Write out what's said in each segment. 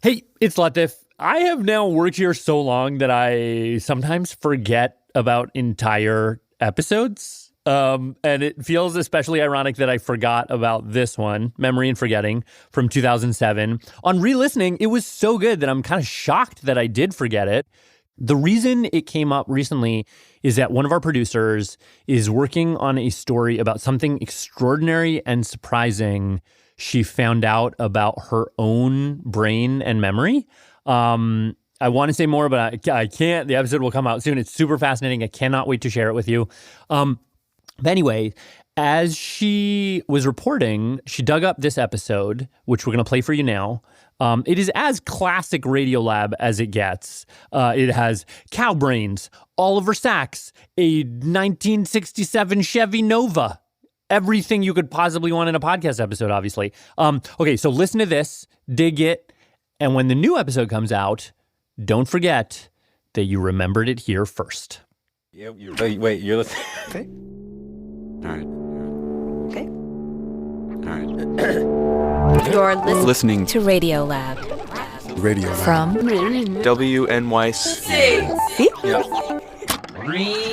Hey, it's Latif. I have now worked here so long that I sometimes forget about entire episodes. And it feels especially ironic that I forgot about this one, Memory and Forgetting, from 2007. On re-listening, it was so good that I'm kind of shocked that I did forget it. The reason it came up recently is that one of our producers is working on a story about something extraordinary and surprising she found out about her own brain and memory. I want to say more, but I can't. The episode will come out soon. It's super fascinating. I cannot wait to share it with you. But anyway, as she was reporting, she dug up this episode, which we're going to play for you now. It is as classic Radiolab as it gets. It has cow brains, Oliver Sacks, a 1967 Chevy Nova, everything you could possibly want in a podcast episode, obviously. Okay, so listen to this, dig it, and when the new episode comes out, don't forget that you remembered it here first. Yeah, wait, you're listening? Okay. All right. Okay. All right. You're Listening to Radiolab. Radiolab. From WNYC. See?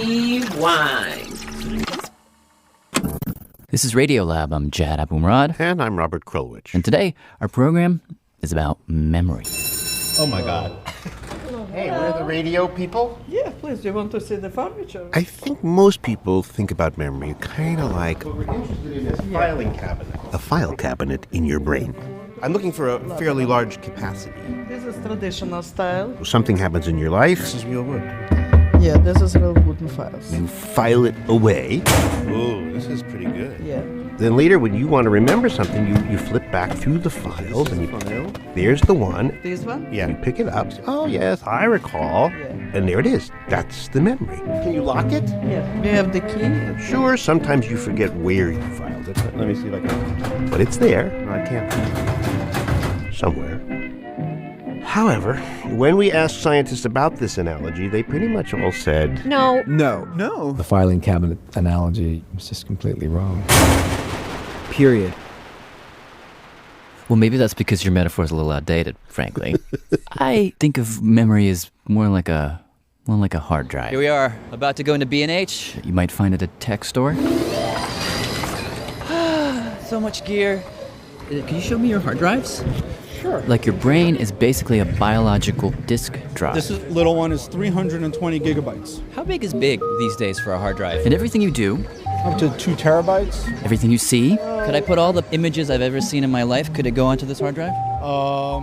Rewind. This is Radiolab. I'm Jad Abumrad. And I'm Robert Krulwich. And today, our program is about memory. Oh my God. Hey, we're the radio people. Yeah, please. Do you want to see the furniture? I think most people think about memory kind of like what we're interested in is filing cabinet. A file cabinet in your brain. I'm looking for a fairly large capacity. This is traditional style. Something happens in your life. This is real wood. Yeah, this is real wooden files. You file it away. Oh, this is pretty good. Yeah. Then later, when you want to remember something, you flip back through the files and there's the one. This one? Yeah, you pick it up. Oh, yes, I recall. Yeah. And there it is. That's the memory. Can you lock it? Yeah. Do you have the key? Sure, sometimes you forget where you filed it. Let me see if I can. But it's there. I can't. Somewhere. However, when we asked scientists about this analogy, they pretty much all said, No. No. The filing cabinet analogy was just completely wrong. Period. Well, maybe that's because your metaphor is a little outdated, frankly. I think of memory as more like a hard drive. Here we are, about to go into B&H. You might find at a tech store. So much gear. Can you show me your hard drives? Sure. Like your brain is basically a biological disk drive. This little one is 320 gigabytes. How big is big these days for a hard drive? And everything you do, Up to 2 terabytes. everything you see, Could I put all the images I've ever seen in my life, could it go onto this hard drive?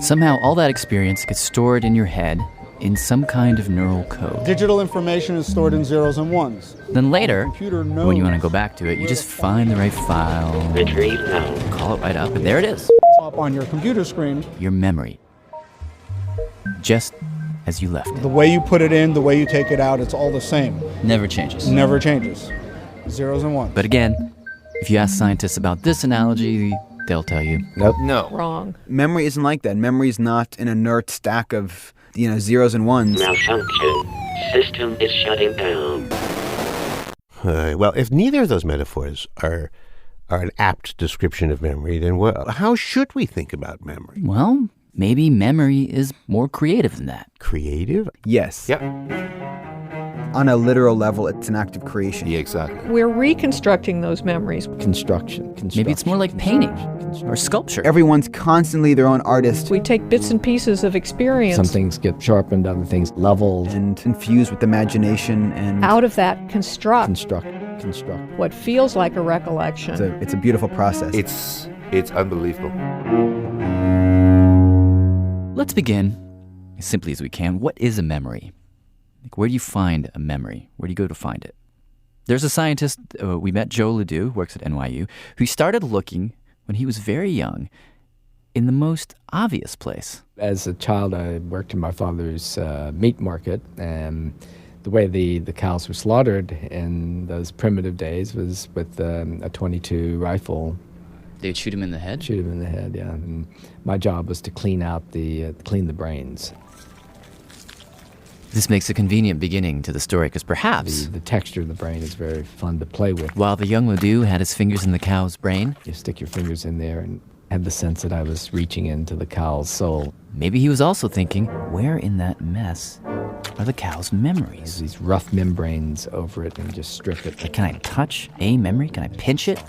somehow all that experience gets stored in your head in some kind of neural code. Digital information is stored in zeros and ones. Then later, Computer knows. when you want to go back to it, you just find the right file, retrieve now, call it right up, and there it is. Up on your computer screen. Your memory. Just as you left it. The way you put it in, the way you take it out, it's all the same. Never changes. Never changes. Zeros and ones. But again, if you ask scientists about this analogy, they'll tell you, Nope. No. Wrong. Memory isn't like that. Memory is not an inert stack of, zeros and ones. Malfunction. System is shutting down. well, if neither of those metaphors are an apt description of memory, then how should we think about memory? well, maybe memory is more creative than that. Creative? Yes. Yep. On a literal level, it's an act of creation. Yeah, exactly. We're reconstructing those memories. Construction. Maybe it's more like painting or sculpture. Everyone's constantly their own artist We take bits and pieces of experience. Some things get sharpened, other things leveled. and infused with imagination and Out of that, construct Construct. what feels like a recollection. it's a beautiful process. It's unbelievable. Let's begin as simply as we can. What is a memory? Like, where do you find a memory? Where do you go to find it? There's a scientist, we met, Joe Ledoux, who works at NYU, who started looking when he was very young in the most obvious place. As a child, I worked in my father's meat market, and the way the cows were slaughtered in those primitive days was with a .22 rifle. They'd shoot him in the head? Shoot him in the head, yeah. And my job was to clean out clean the brains. This makes a convenient beginning to the story, because perhaps The texture of the brain is very fun to play with. while the young Ledoux had his fingers in the cow's brain, You stick your fingers in there, and I had the sense that I was reaching into the cow's soul. Maybe he was also thinking, where in that mess are the cow's memories? There's these rough membranes over it and just strip it. Like, can I touch a memory? Can I pinch it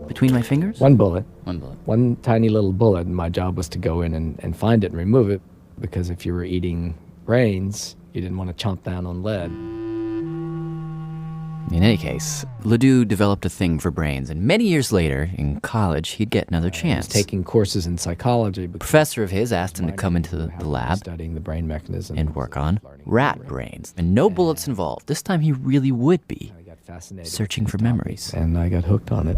between my fingers? One bullet. One bullet. One tiny little bullet, and my job was to go in and find it and remove it, because if you were eating brains, you didn't want to chomp down on lead. In any case, Ledoux developed a thing for brains, and many years later, in college, he'd get another chance. He was taking courses in psychology. A professor of his asked him to come into the lab studying the brain mechanism and work on rat brains. And no bullets involved. This time he really would be searching for memories. And I got hooked on it.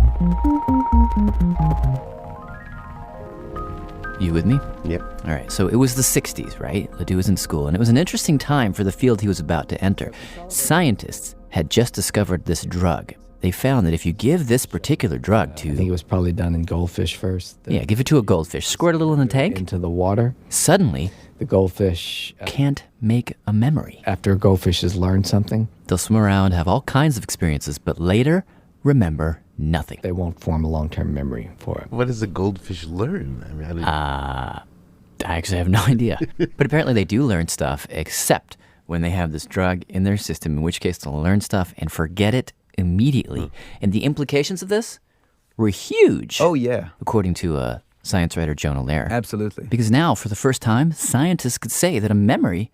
You with me? Yep. All right, so it was the 60s, right? Ledoux was in school, and it was an interesting time for the field he was about to enter. Scientists had just discovered this drug. They found that if you give this particular drug to... I think it was probably done in goldfish first. Yeah, give it to a goldfish. Squirt a little in the tank. Into the water. Suddenly, the goldfish... can't make a memory. After a goldfish has learned something, they'll swim around, have all kinds of experiences, but later remember nothing. They won't form a long-term memory for it. What does the goldfish learn? I actually have no idea. But apparently they do learn stuff, except when they have this drug in their system, in which case they'll learn stuff and forget it immediately. And the implications of this were huge. Oh, yeah. According to science writer Jonah Lehrer. Absolutely. Because now, for the first time, scientists could say that a memory,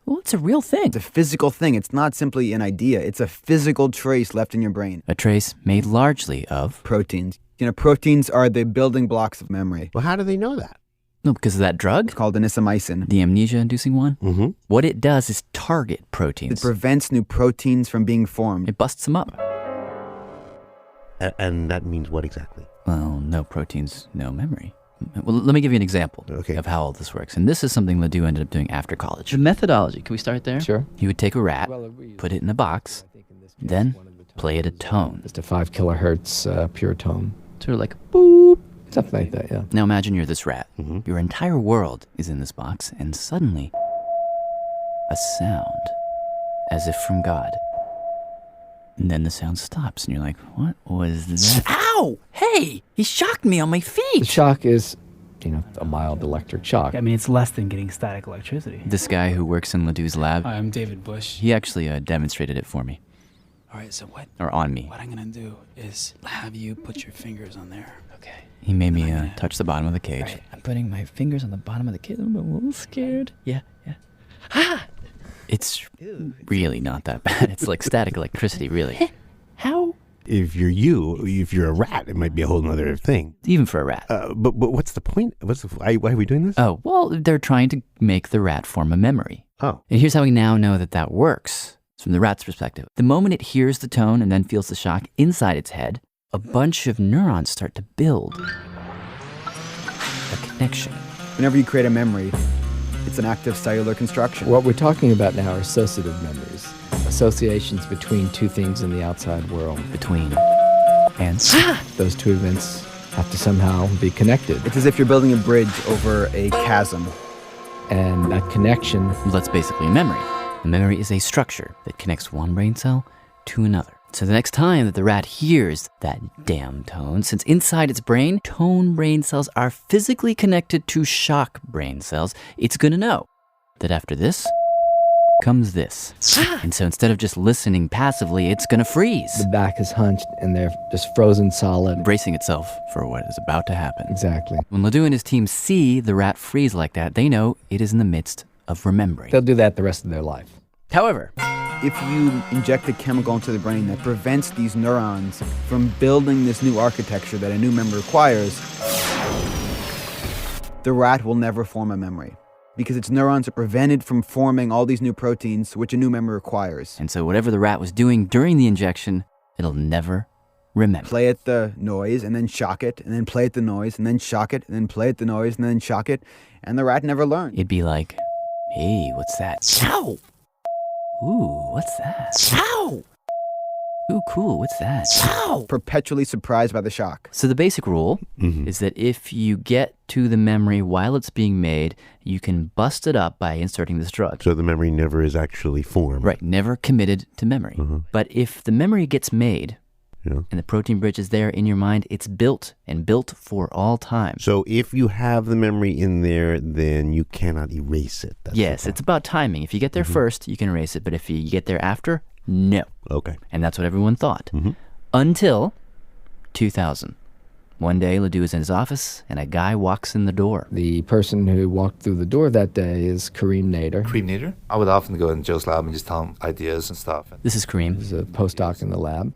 well, it's a real thing. It's a physical thing. It's not simply an idea. It's a physical trace left in your brain. A trace made largely of... proteins. You know, proteins are the building blocks of memory. Well, how do they know that? No, because of that drug? It's called anisomycin. The amnesia-inducing one? Mm-hmm. What it does is target proteins. It prevents new proteins from being formed. It busts them up. And that means what exactly? Well, no proteins, no memory. Well, let me give you an example of how all this works. And this is something Ledoux ended up doing after college. The methodology, can we start there? Sure. He would take a rat, put it in a box, then play it a tone. Just a 5 kilohertz pure tone. Sort of like boop. Something like that, yeah. Now imagine you're this rat. Mm-hmm. Your entire world is in this box, and suddenly, a sound, as if from God. And then the sound stops, and you're like, what was that? Ow! Hey! He shocked me on my feet! The shock is, a mild electric shock. I mean, it's less than getting static electricity. This guy who works in Ledoux's lab... Hi, I'm David Bush. He actually demonstrated it for me. All right, so what? Or on me. What I'm going to do is have you put your fingers on there. Okay. He made me touch the bottom of the cage. Right, I'm putting my fingers on the bottom of the cage. I'm a little scared. Yeah. Ah! It's really not that bad. It's like static electricity, really. How? If you're a rat, it might be a whole other thing. Even for a rat. But what's the point? Why are we doing this? Oh, well, they're trying to make the rat form a memory. Oh. And here's how we now know that works. It's from the rat's perspective. The moment it hears the tone and then feels the shock inside its head, a bunch of neurons start to build a connection. Whenever you create a memory, it's an active cellular construction. What we're talking about now are associative memories. Associations between two things in the outside world. Between and... Those two events have to somehow be connected. It's as if you're building a bridge over a chasm. And that connection... Well, that's basically a memory. A memory is a structure that connects one brain cell to another. So the next time that the rat hears that damn tone, since inside its brain, tone brain cells are physically connected to shock brain cells, it's gonna know that after this comes this. And so instead of just listening passively, it's gonna freeze. The back is hunched and they're just frozen solid. Bracing itself for what is about to happen. Exactly. When Ledoux and his team see the rat freeze like that, they know it is in the midst of remembering. They'll do that the rest of their life. However, if you inject a chemical into the brain that prevents these neurons from building this new architecture that a new memory requires, the rat will never form a memory because its neurons are prevented from forming all these new proteins which a new memory requires. And so whatever the rat was doing during the injection, it'll never remember. Play at the noise and then shock it, and then play at the noise and then shock it, and then play at the noise and then shock it, and the rat never learned. It'd be like, hey, what's that? Ow! Ooh, what's that? Ow! Ooh, cool, what's that? Ow! Perpetually surprised by the shock. So the basic rule is that if you get to the memory while it's being made, you can bust it up by inserting this drug. So the memory never is actually formed. Right, never committed to memory. But if the memory gets made Yeah. And the protein bridge is there in your mind. It's built and built for all time. So if you have the memory in there, then you cannot erase it. That's Yes, it's about timing. If you get there first, you can erase it. But if you get there after, no. Okay. And that's what everyone thought. Until 2000. One day, Ledoux is in his office, and a guy walks in the door. The person who walked through the door that day is Kareem Nader. Kareem Nader? I would often go in Joe's lab and just tell him ideas and stuff. This is Kareem. He's a postdoc in the lab.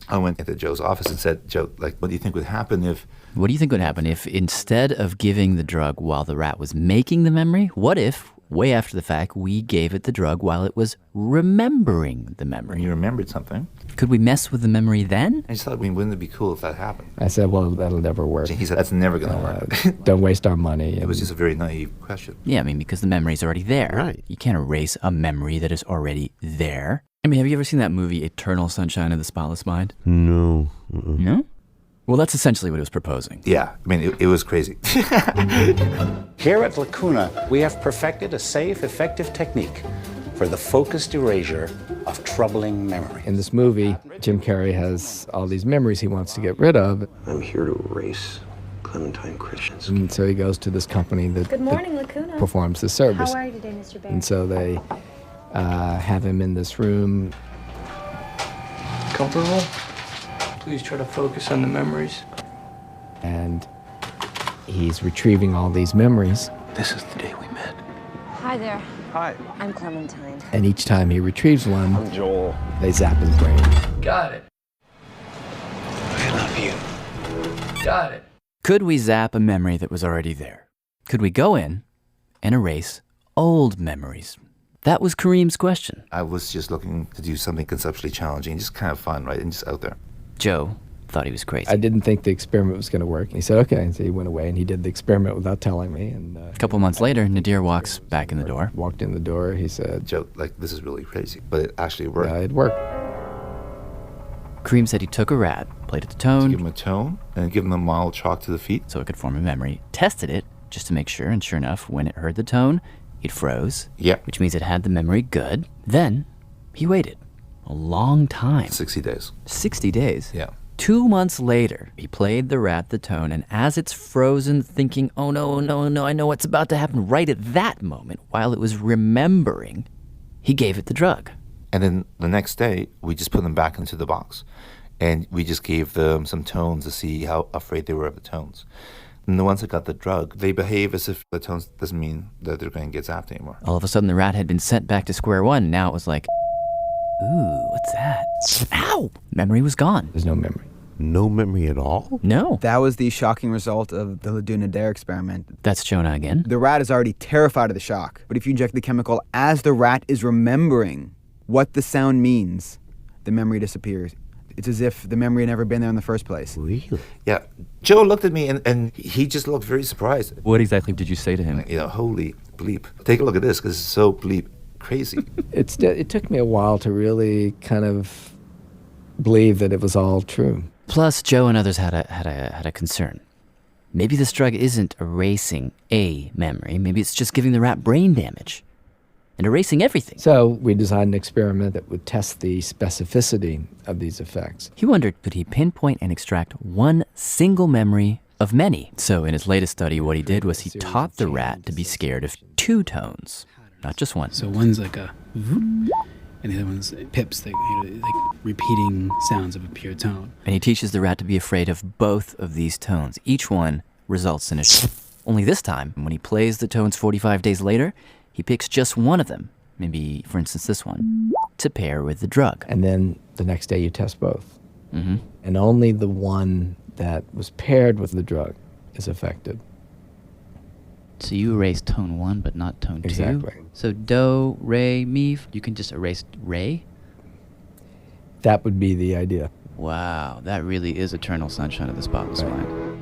I went into Joe's office and said, Joe, like, what do you think would happen if... What do you think would happen if instead of giving the drug while the rat was making the memory, what if, way after the fact, we gave it the drug while it was remembering the memory? When you remembered something. Could we mess with the memory then? I just thought, wouldn't it be cool if that happened? I said, well, that'll never work. He said, that's never going to work. Don't waste our money. It was just a very naive question. Yeah, I mean, because the memory's already there. Right. You can't erase a memory that is already there. I mean, have you ever seen that movie, Eternal Sunshine of the Spotless Mind? No. No? Well, that's essentially what it was proposing. Yeah, I mean, it was crazy. Here at Lacuna, we have perfected a safe, effective technique for the focused erasure of troubling memory. In this movie, Jim Carrey has all these memories he wants to get rid of. I'm here to erase Clementine Christians. And so he goes to this company that, Good morning, Lacuna. performs the service. How are you today, Mr. Bear? And so they have him in this room. Comfortable? Please try to focus on the memories. And he's retrieving all these memories. This is the day we met. Hi there. Hi. I'm Clementine. And each time he retrieves one, I'm Joel. they zap his brain. Got it. I love you. Got it. Could we zap a memory that was already there? Could we go in and erase old memories? That was Kareem's question. I was just looking to do something conceptually challenging, just kind of fun, right? And just out there. Joe thought he was crazy. I didn't think the experiment was going to work. And he said, okay. And so he went away and he did the experiment without telling me. And a couple months later, Nadir walks back in the door. Walked in the door. He said, Joe, like, this is really crazy. But it actually worked. It worked. Kareem said he took a rat, played it the tone. Give him a tone and give him a mild chalk to the feet. So it could form a memory. Tested it just to make sure. And sure enough, when it heard the tone, it froze. Yeah. Which means it had the memory good. Then he waited a long time. 60 days. 60 days? Yeah. 2 months later, he played the rat the tone, and as it's frozen, thinking, oh no, I know what's about to happen, right at that moment, while it was remembering, he gave it the drug. And then the next day, we just put them back into the box. And we just gave them some tones to see how afraid they were of the tones. And the ones that got the drug, they behave as if the tones doesn't mean that they're going to get zapped anymore. All of a sudden, the rat had been sent back to square one. Now it was like, ooh, what's that? Ow! Memory was gone. There's no memory. No memory at all? No. That was the shocking result of the Ledoux-Nader experiment. That's Jonah again. The rat is already terrified of the shock, but if you inject the chemical as the rat is remembering what the sound means, the memory disappears. It's as if the memory had never been there in the first place. Really? Yeah. Joe looked at me and he just looked very surprised. What exactly did you say to him? You know, holy bleep. Take a look at this because it's so bleep crazy. It took me a while to really kind of believe that it was all true. Plus, Joe and others had a concern. Maybe this drug isn't erasing a memory. Maybe it's just giving the rat brain damage and erasing everything. So we designed an experiment that would test the specificity of these effects. He wondered, could he pinpoint and extract one single memory of many? So in his latest study, what he did was he taught the rat to be scared of two tones, not just one. So one's like a and the other one's pips, like repeating sounds of a pure tone. And he teaches the rat to be afraid of both of these tones. Each one results in a Only this time, when he plays the tones 45 days later, he picks just one of them, maybe, for instance, this one, to pair with the drug. And then the next day you test both. Mm-hmm. And only the one that was paired with the drug is affected. So you erase tone 1, but not tone 2? Exactly. So do, re, mi, you can just erase re? That would be the idea. Wow, that really is Eternal Sunshine of the Spotless Mind.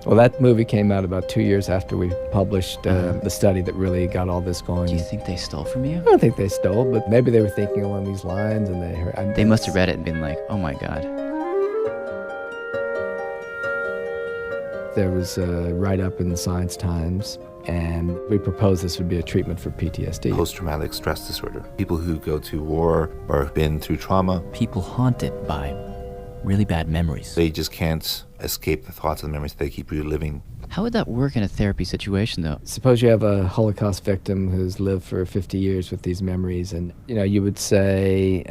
Well, that movie came out about 2 years after we published the study that really got all this going. Do you think they stole from you? I don't think they stole, but maybe they were thinking along these lines, and they heard... They must have read it and been like, oh my God. There was a write-up in the Science Times, and we proposed this would be a treatment for PTSD. Post-traumatic stress disorder. People who go to war or have been through trauma. People haunted by really bad memories. They just can't escape the thoughts of the memories. They keep reliving. How would that work in a therapy situation, though? Suppose you have a Holocaust victim who's lived for 50 years with these memories, and you would say,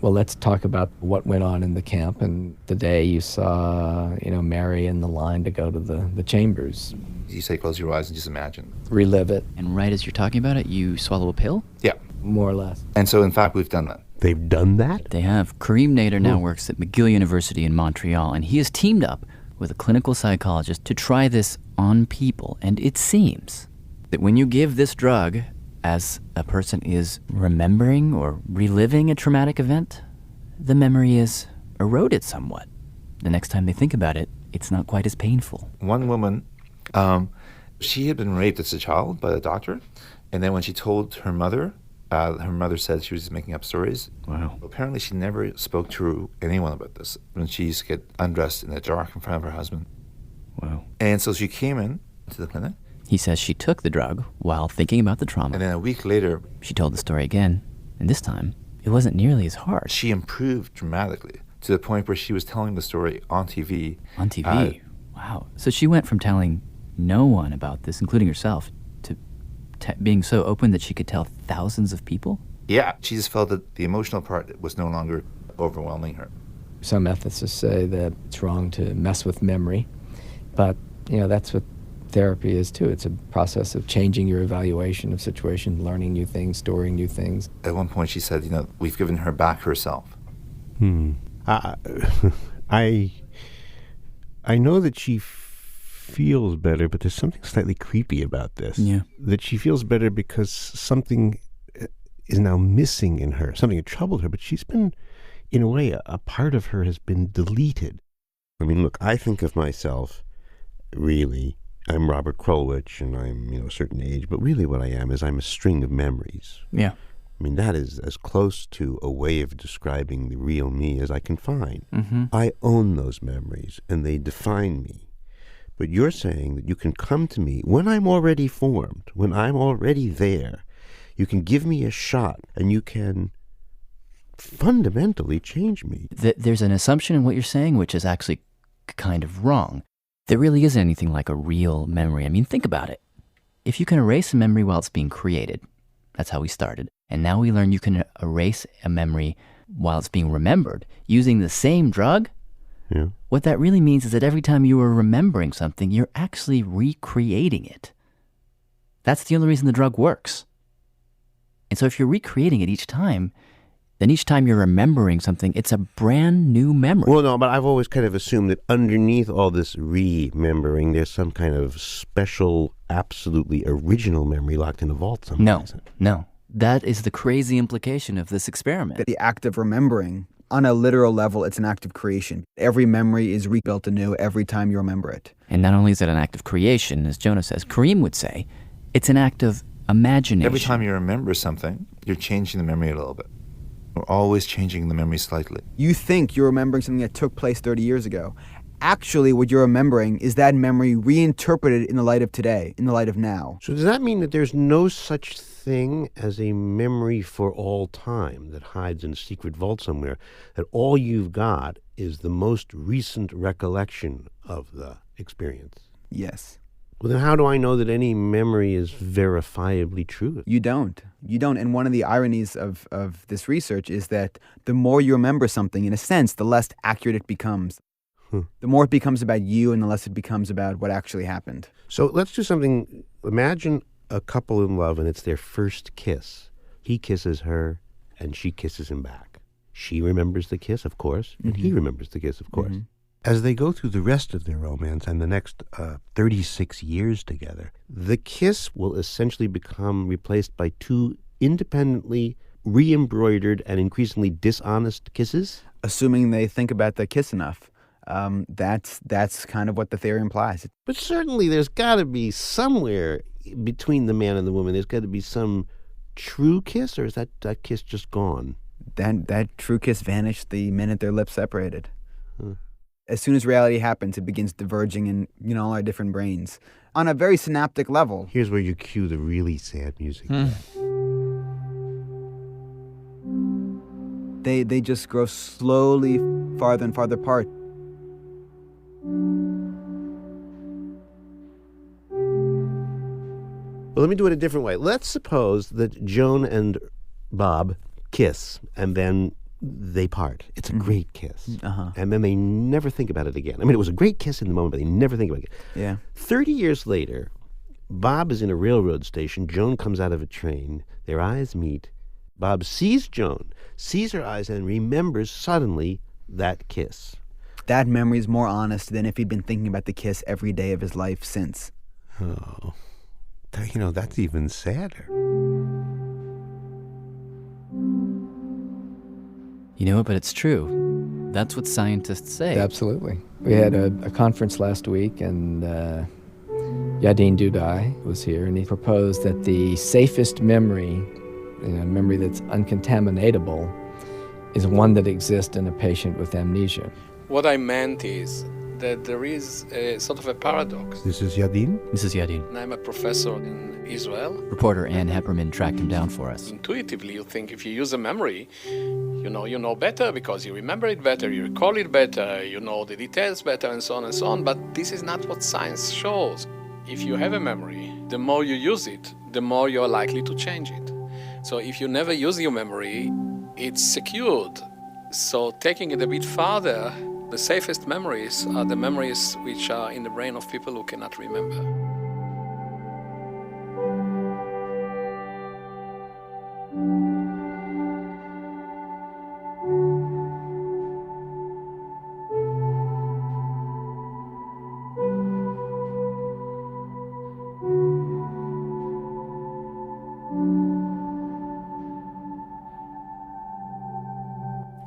well, let's talk about what went on in the camp and the day you saw, Mary in the line to go to the chambers. You say close your eyes and just imagine. Relive it. And right as you're talking about it, you swallow a pill? Yeah. More or less. And so, in fact, we've done that. They've done that? They have. Kareem Nader now works at McGill University in Montreal, and he has teamed up with a clinical psychologist to try this on people. And it seems that when you give this drug as a person is remembering or reliving a traumatic event, the memory is eroded somewhat. The next time they think about it, it's not quite as painful. One woman, she had been raped as a child by a doctor, and then when she told her mother said she was just making up stories. Wow. Apparently she never spoke to anyone about this when she used to get undressed in the dark in front of her husband. Wow. And so she came in to the clinic. He says she took the drug while thinking about the trauma. And then a week later, she told the story again, and this time it wasn't nearly as hard. She improved dramatically to the point where she was telling the story on TV. On TV? Wow. So she went from telling no one about this, including herself, to being so open that she could tell thousands of people? Yeah. She just felt that the emotional part was no longer overwhelming her. Some ethicists say that it's wrong to mess with memory, but that's what therapy is too. It's a process of changing your evaluation of situations, learning new things, storing new things. At one point she said, we've given her back herself. I know that she feels better, but there's something slightly creepy about this. Yeah. That she feels better because something is now missing in her. Something had troubled her, but she's been, in a way, a part of her has been deleted. I mean, look, I think of myself, really, I'm Robert Krulwich, and I'm, a certain age, but really what I am is I'm a string of memories. Yeah. I mean, that is as close to a way of describing the real me as I can find. Mm-hmm. I own those memories, and they define me. But you're saying that you can come to me when I'm already formed, when I'm already there. You can give me a shot, and you can fundamentally change me. There's an assumption in what you're saying, which is actually kind of wrong. There really isn't anything like a real memory. I mean, think about it. If you can erase a memory while it's being created, that's how we started. And now we learn you can erase a memory while it's being remembered using the same drug. Yeah. What that really means is that every time you are remembering something, you're actually recreating it. That's the only reason the drug works. And so if you're recreating it each time, then each time you're remembering something, it's a brand new memory. Well, no, but I've always kind of assumed that underneath all this remembering, there's some kind of special, absolutely original memory locked in a vault somewhere. No. That is the crazy implication of this experiment. The act of remembering, on a literal level, it's an act of creation. Every memory is rebuilt anew every time you remember it. And not only is it an act of creation, as Jonah says, Kareem would say, it's an act of imagination. Every time you remember something, you're changing the memory a little bit. We're always changing the memory slightly. You think you're remembering something that took place 30 years ago. Actually, what you're remembering is that memory reinterpreted in the light of today, in the light of now. So does that mean that there's no such thing as a memory for all time that hides in a secret vault somewhere, that all you've got is the most recent recollection of the experience? Yes. Well, then how do I know that any memory is verifiably true? You don't. And one of the ironies of this research is that the more you remember something, in a sense, the less accurate it becomes. The more it becomes about you and the less it becomes about what actually happened. So let's do something. Imagine a couple in love and it's their first kiss. He kisses her and she kisses him back. She remembers the kiss, of course, and he remembers the kiss, of course. As they go through the rest of their romance and the next 36 years together, the kiss will essentially become replaced by two independently re-embroidered and increasingly dishonest kisses? Assuming they think about the kiss enough. That's kind of what the theory implies. But certainly there's got to be somewhere between the man and the woman, there's got to be some true kiss, or is that kiss just gone? That true kiss vanished the minute their lips separated. As soon as reality happens, it begins diverging in all our different brains on a very synaptic level. Here's where you cue the really sad music. They just grow slowly farther and farther apart. Well, let me do it a different way. Let's suppose that Joan and Bob kiss, and then they part. It's a great kiss. And then they never think about it again. I mean, it was a great kiss in the moment, but they never think about it again. Yeah. 30 years later, Bob is in a railroad station. Joan comes out of a train. Their eyes meet. Bob sees Joan, sees her eyes, and remembers suddenly that kiss. That memory is more honest than if he'd been thinking about the kiss every day of his life since. Oh, you know, that's even sadder. You know, but it's true. That's what scientists say. Absolutely. We had a conference last week, and Yadin Dudai was here, and he proposed that the safest memory, a memory that's uncontaminatable, is one that exists in a patient with amnesia. What I meant is that there is a sort of a paradox. This is Yadin? This is Yadin. And I'm a professor in Israel. Reporter Ann Hepperman tracked him down for us. Intuitively, you think if you use a memory, you know better because you remember it better, you recall it better, you know the details better, and so on and so on. But this is not what science shows. If you have a memory, the more you use it, the more you're likely to change it. So if you never use your memory, it's secured. So taking it a bit farther, the safest memories are the memories which are in the brain of people who cannot remember.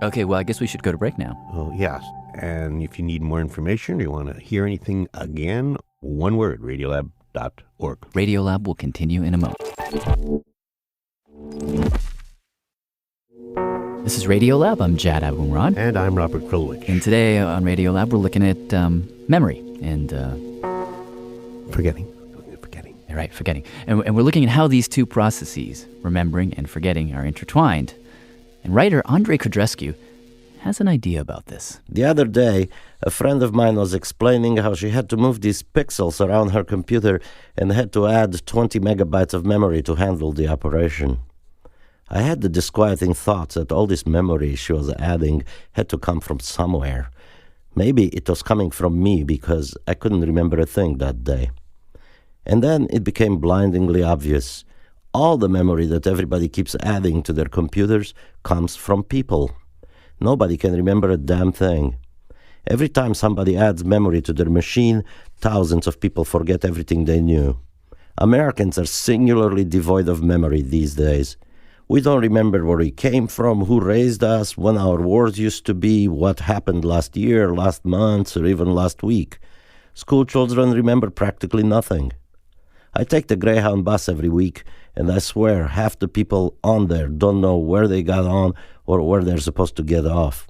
Okay, well, I guess we should go to break now. Oh, yes. And if you need more information or you want to hear anything again, one word, radiolab.org. Radiolab will continue in a moment. This is Radiolab. I'm Jad Abumrad. And I'm Robert Krulwich. And today on Radiolab, we're looking at memory and... Forgetting. Right, forgetting. And we're looking at how these two processes, remembering and forgetting, are intertwined. And writer Andrei Codrescu has an idea about this. The other day, a friend of mine was explaining how she had to move these pixels around her computer and had to add 20 megabytes of memory to handle the operation. I had the disquieting thought that all this memory she was adding had to come from somewhere. Maybe it was coming from me because I couldn't remember a thing that day. And then it became blindingly obvious. All the memory that everybody keeps adding to their computers comes from people. Nobody can remember a damn thing. Every time somebody adds memory to their machine, thousands of people forget everything they knew. Americans are singularly devoid of memory these days. We don't remember where we came from, who raised us, when our wars used to be, what happened last year, last month, or even last week. School children remember practically nothing. I take the Greyhound bus every week, and I swear half the people on there don't know where they got on or where they're supposed to get off.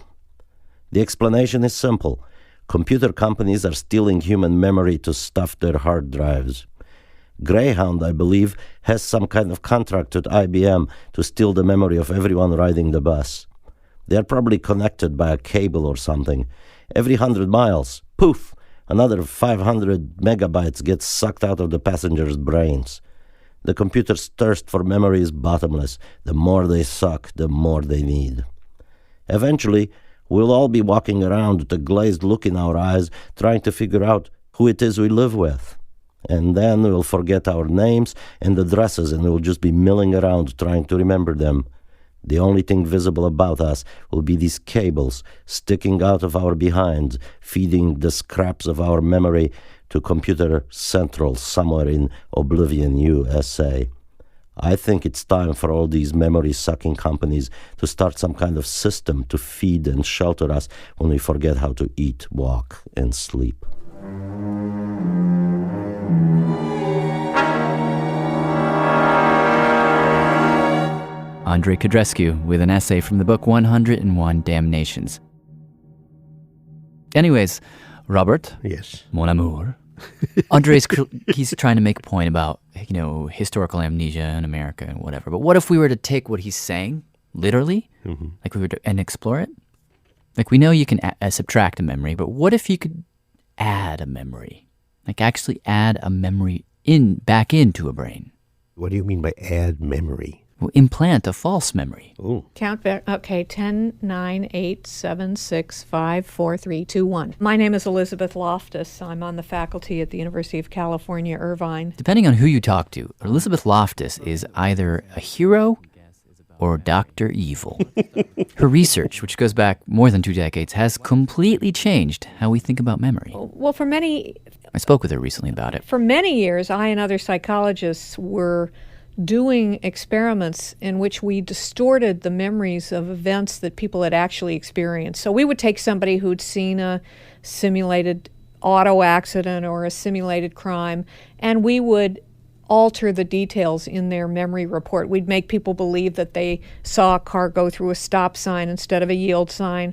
The explanation is simple. Computer companies are stealing human memory to stuff their hard drives. Greyhound, I believe, has some kind of contract with IBM to steal the memory of everyone riding the bus. They are probably connected by a cable or something. Every 100 miles, poof, another 500 megabytes gets sucked out of the passengers' brains. The computer's thirst for memory is bottomless. The more they suck, the more they need. Eventually, we'll all be walking around with a glazed look in our eyes, trying to figure out who it is we live with. And then we'll forget our names and addresses, and we'll just be milling around trying to remember them. The only thing visible about us will be these cables sticking out of our behinds, feeding the scraps of our memory to Computer Central somewhere in Oblivion, USA. I think it's time for all these memory-sucking companies to start some kind of system to feed and shelter us when we forget how to eat, walk, and sleep. Andrei Codrescu with an essay from the book 101 Damnations. Anyways, Robert. Yes. Mon amour. Andrei's he's trying to make a point about, historical amnesia in America and whatever. But what if we were to take what he's saying literally, like we would, and explore it? Like we know you can subtract a memory, but what if you could add a memory? Like actually add a memory back into a brain? What do you mean by add memory? Well, implant a false memory. Ooh. Count back. Okay, 10, 9, 8, 7, 6, 5, 4, 3, 2, 1. My name is Elizabeth Loftus. I'm on the faculty at the University of California, Irvine. Depending on who you talk to, Elizabeth Loftus is either a hero or Dr. Evil. Her research, which goes back more than 2 decades, has completely changed how we think about memory. Well, I spoke with her recently about it. For many years, I and other psychologists were doing experiments in which we distorted the memories of events that people had actually experienced. So we would take somebody who'd seen a simulated auto accident or a simulated crime, and we would alter the details in their memory report. We'd make people believe that they saw a car go through a stop sign instead of a yield sign.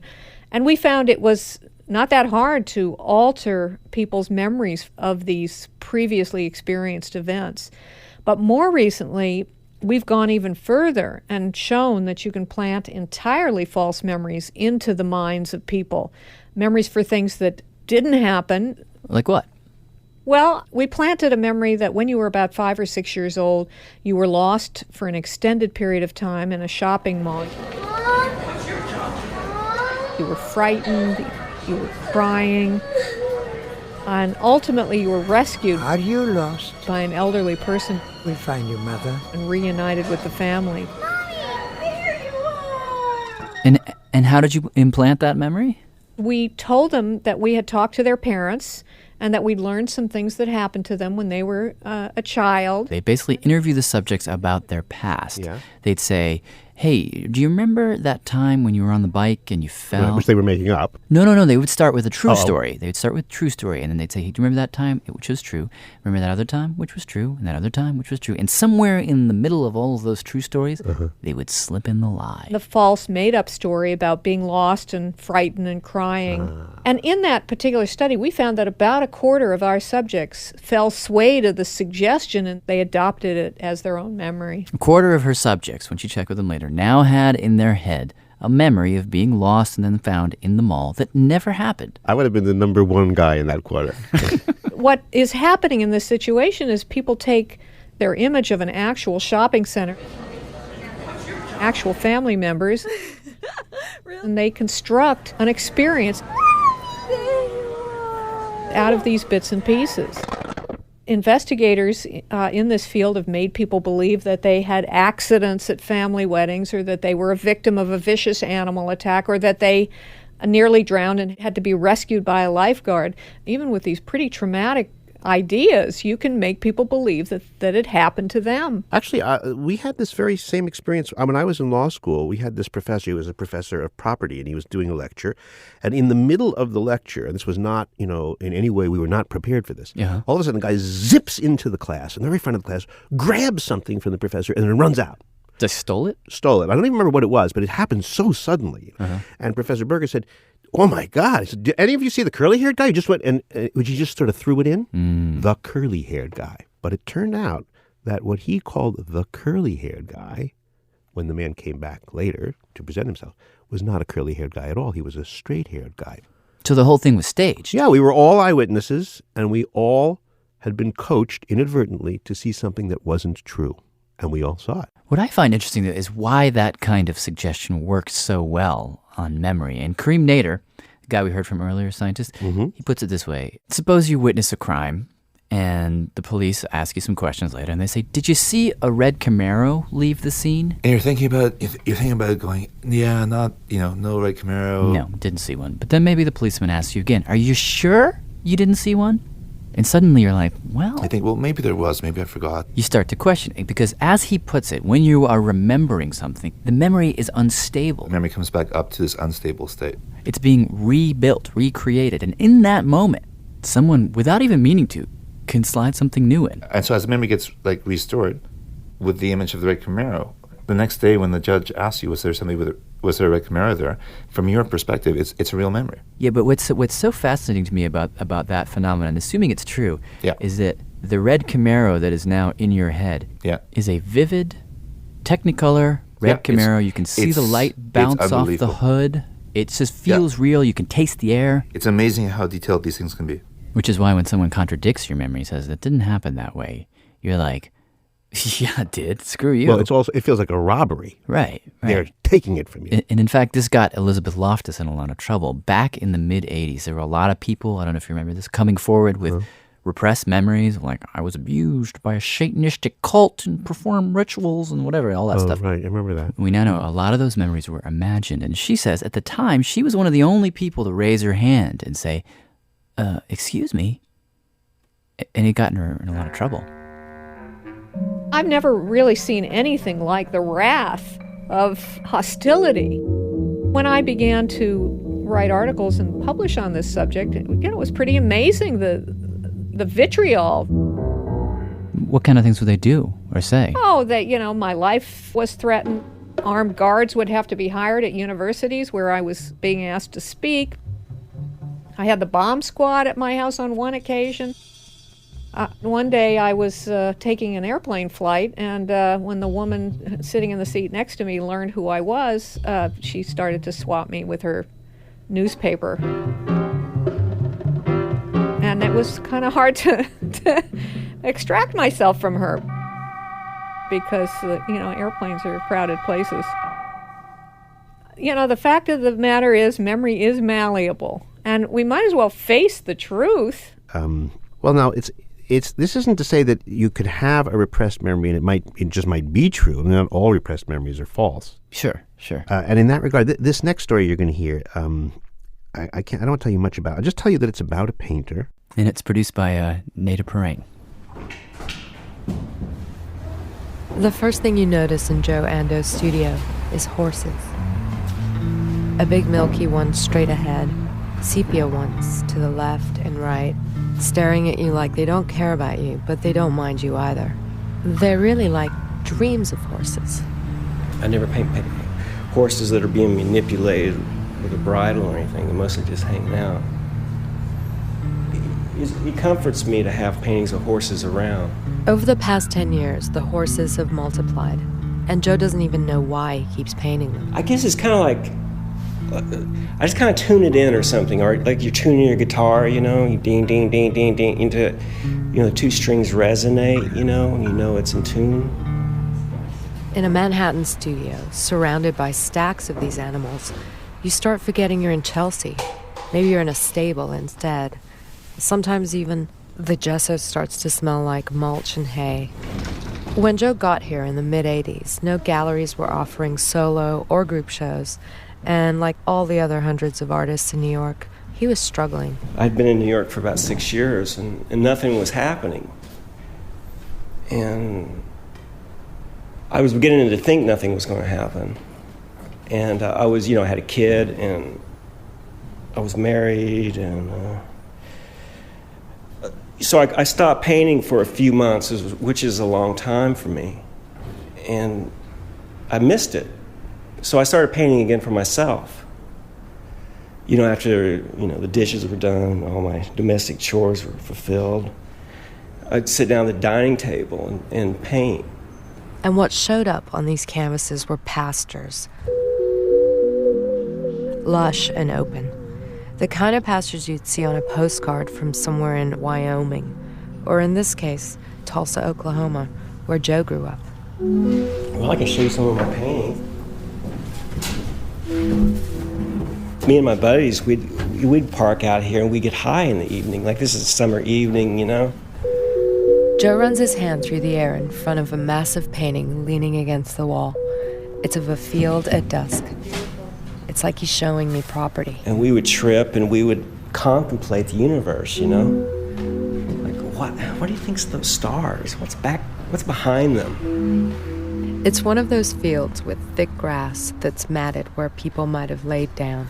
And we found it was not that hard to alter people's memories of these previously experienced events. But more recently, we've gone even further and shown that you can plant entirely false memories into the minds of people. Memories for things that didn't happen. Like what? Well, we planted a memory that when you were about 5 or 6 years old, you were lost for an extended period of time in a shopping mall. You were frightened, you were crying, and ultimately you were rescued. Are you lost? By an elderly person. We'll find your mother. And reunited with the family. And how did you implant that memory? We told them that we had talked to their parents and that we'd learned some things that happened to them when they were a child. They basically interview the subjects about their past. Yeah. They'd say, hey, do you remember that time when you were on the bike and you fell? Which they were making up. No. They would start with a true story. They would start with true story, and then they'd say, hey, do you remember that time, which was true? Remember that other time, which was true? And that other time, which was true? And somewhere in the middle of all of those true stories, they would slip in the lie. The false made-up story about being lost and frightened and crying. And in that particular study, we found that about a quarter of our subjects fell sway to the suggestion, and they adopted it as their own memory. A quarter of her subjects, when she checked with them later, now had in their head a memory of being lost and then found in the mall that never happened. I would have been the number one guy in that quarter. What is happening in this situation is people take their image of an actual shopping center, actual family members, and they construct an experience out of these bits and pieces. Investigators in this field have made people believe that they had accidents at family weddings, or that they were a victim of a vicious animal attack, or that they nearly drowned and had to be rescued by a lifeguard. Even with these pretty traumatic ideas, you can make people believe that it happened to them. Actually, we had this very same experience. When I was in law school, we had this professor. He was a professor of property, and he was doing a lecture. And in the middle of the lecture, and this was not, in any way, we were not prepared for this. Yeah. All of a sudden, the guy zips into the class, in the very front of the class, grabs something from the professor, and then runs out. They stole it? Stole it. I don't even remember what it was, but it happened so suddenly. And Professor Berger said, oh, my God. He said, did any of you see the curly-haired guy who just went and he just sort of threw it in? The curly-haired guy. But it turned out that what he called the curly-haired guy, when the man came back later to present himself, was not a curly-haired guy at all. He was a straight-haired guy. So the whole thing was staged? Yeah, we were all eyewitnesses, and we all had been coached inadvertently to see something that wasn't true. And we all saw it. What I find interesting is why that kind of suggestion works so well on memory. And Kareem Nader, the guy we heard from earlier, scientist, he puts it this way. Suppose you witness a crime and the police ask you some questions later and they say, did you see a red Camaro leave the scene? And you're thinking about it going, yeah, not, no red Camaro. No, didn't see one. But then maybe the policeman asks you again, are you sure you didn't see one? And suddenly you're like, well... I think, maybe there was. Maybe I forgot. You start to question it because as he puts it, when you are remembering something, the memory is unstable. The memory comes back up to this unstable state. It's being rebuilt, recreated. And in that moment, someone, without even meaning to, can slide something new in. And so as the memory gets, restored with the image of the red Camaro, the next day when the judge asks you, was there a red Camaro there? From your perspective, it's a real memory. Yeah, but what's so fascinating to me about that phenomenon, assuming it's true, is that the red Camaro that is now in your head is a vivid, Technicolor, Red Camaro, you can see the light bounce off the hood. It just feels real. You can taste the air. It's amazing how detailed these things can be. Which is why when someone contradicts your memory, says it didn't happen that way, you're like, yeah, it did. Screw you. Well, it feels like a robbery. Right. They're taking it from you. And in fact, this got Elizabeth Loftus in a lot of trouble. Back in the mid-'80s, there were a lot of people, I don't know if you remember this, coming forward with repressed memories, like I was abused by a Satanistic cult and performed rituals and whatever, all that stuff. Right, I remember that. We now know a lot of those memories were imagined. And she says at the time, she was one of the only people to raise her hand and say, excuse me. And it got her in a lot of trouble. I've never really seen anything like the wrath of hostility. When I began to write articles and publish on this subject, it was pretty amazing, the vitriol. What kind of things would they do or say? Oh, that, my life was threatened. Armed guards would have to be hired at universities where I was being asked to speak. I had the bomb squad at my house on one occasion. One day I was taking an airplane flight, and when the woman sitting in the seat next to me learned who I was, she started to swat me with her newspaper. And it was kind of hard to extract myself from her because, airplanes are crowded places. The fact of the matter is memory is malleable, and we might as well face the truth. Well, now, this isn't to say that you could have a repressed memory and it just might be true. I mean, not all repressed memories are false. Sure. And in that regard, this next story you're going to hear, I don't want to tell you much about it. I'll just tell you that it's about a painter. And it's produced by Nada Perrine. The first thing you notice in Joe Ando's studio is horses. A big milky one straight ahead, sepia ones to the left and right, staring at you like they don't care about you, but they don't mind you either. They're really like dreams of horses. I never paint horses that are being manipulated with a bridle or anything. They're mostly just hanging out. It comforts me to have paintings of horses around. Over the past 10 years, the horses have multiplied, and Joe doesn't even know why he keeps painting them. I guess it's kind of like, I just kind of tune it in or something, or like you're tuning your guitar, you ding, ding, ding, ding, ding, into it. The two strings resonate, and it's in tune. In a Manhattan studio, surrounded by stacks of these animals, you start forgetting you're in Chelsea. Maybe you're in a stable instead. Sometimes even the gesso starts to smell like mulch and hay. When Joe got here in the mid-'80s, no galleries were offering solo or group shows, and like all the other hundreds of artists in New York, he was struggling. I'd been in New York for about 6 years, and nothing was happening. And I was beginning to think nothing was going to happen. And I was, I had a kid, and I was married, and so I stopped painting for a few months, which is a long time for me. And I missed it. So I started painting again for myself. After, the dishes were done, all my domestic chores were fulfilled, I'd sit down at the dining table and paint. And what showed up on these canvases were pastures. Lush and open. The kind of pastures you'd see on a postcard from somewhere in Wyoming, or in this case, Tulsa, Oklahoma, where Joe grew up. Well, I can show you some of my paintings. Me and my buddies, we'd park out here and we'd get high in the evening. Like this is a summer evening, Joe runs his hand through the air in front of a massive painting leaning against the wall. It's of a field at dusk. It's like he's showing me property. And we would trip and we would contemplate the universe, Like, what do you think's those stars? What's behind them? It's one of those fields with thick grass that's matted where people might have laid down.